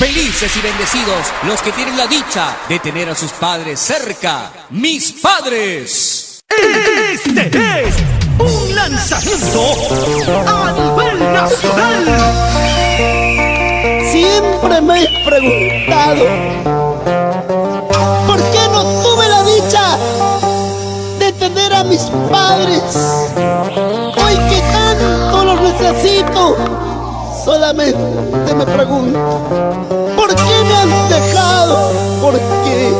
Felices y bendecidos los que tienen la dicha de tener a sus padres cerca. ¡Mis padres! Este es un lanzamiento a nivel nacional. Siempre me he preguntado ¿por qué no tuve la dicha de tener a mis padres? Hoy que tanto los necesito, solamente me pregunto ¿por qué me han dejado? ¿Por qué?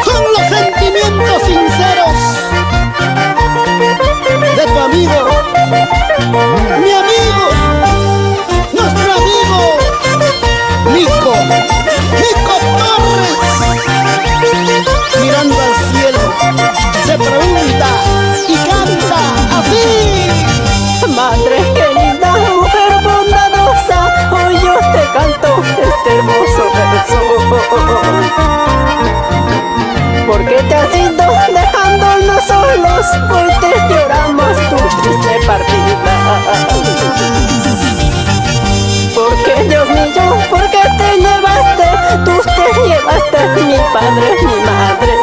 Son los sentimientos sinceros de tu amigo, mi amigo, nuestro amigo Nico Torres. Mirando al cielo, se pregunta y canta así: Madre querida, mujer bondadosa, hoy yo te canto este hermoso verso. Porque te has ido dejándonos solos, hoy te lloramos tu triste partida. Porque Dios mío, porque te llevaste, tú te llevaste mi padre, mi madre.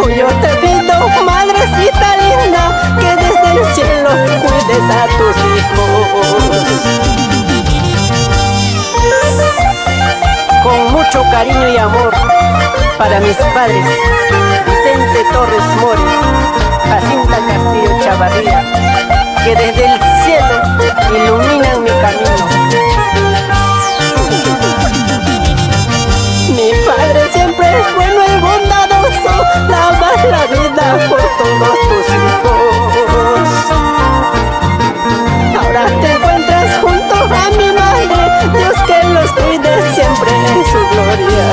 Hoy yo te pido, madrecita linda, que desde el cielo cuides a tus hijos. Con mucho cariño y amor para mis padres, Vicente Torres Mori, Jacinta Castillo Chavarría, que desde el cielo iluminan mi camino. Mi padre siempre es bueno y bondadoso, dabas la vida por todos tus hijos. Ahora te encuentras junto a mi madre, Dios que los cuide siempre en su gloria.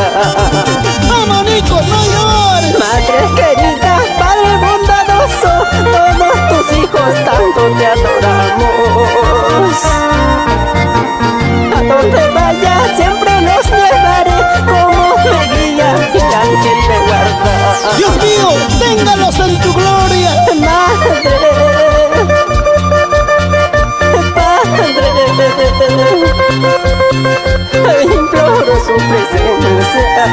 ¡Vamos, Nico, no llores! Madre querida, padre bondadoso, todos tus hijos tanto te adoramos. A donde vaya siempre los llevaré, como me guía y ángel me guarda. Dios mío, téngalos en tu gloria. Madre, Padre, imploro su presencia.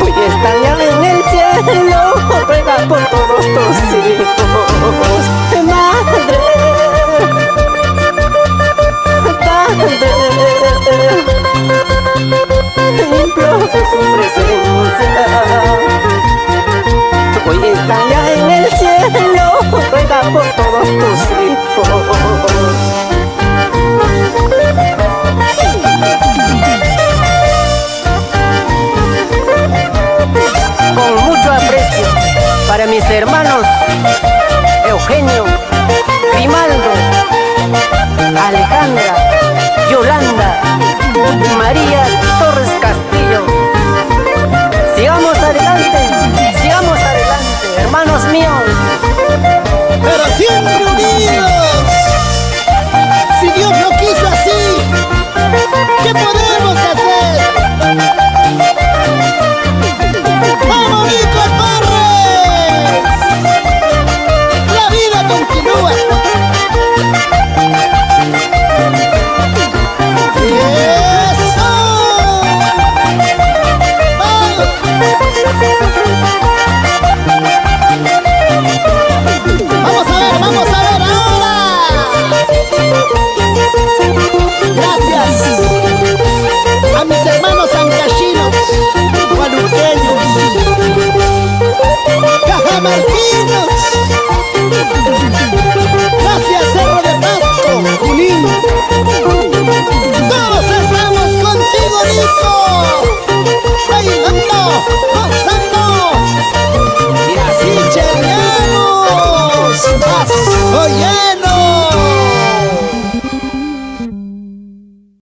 Hoy están ya en el cielo, ruega por todos tus hijos. Madre, Padre, imploro su presencia. Hoy están ya en el cielo, ruega por todos tus hijos.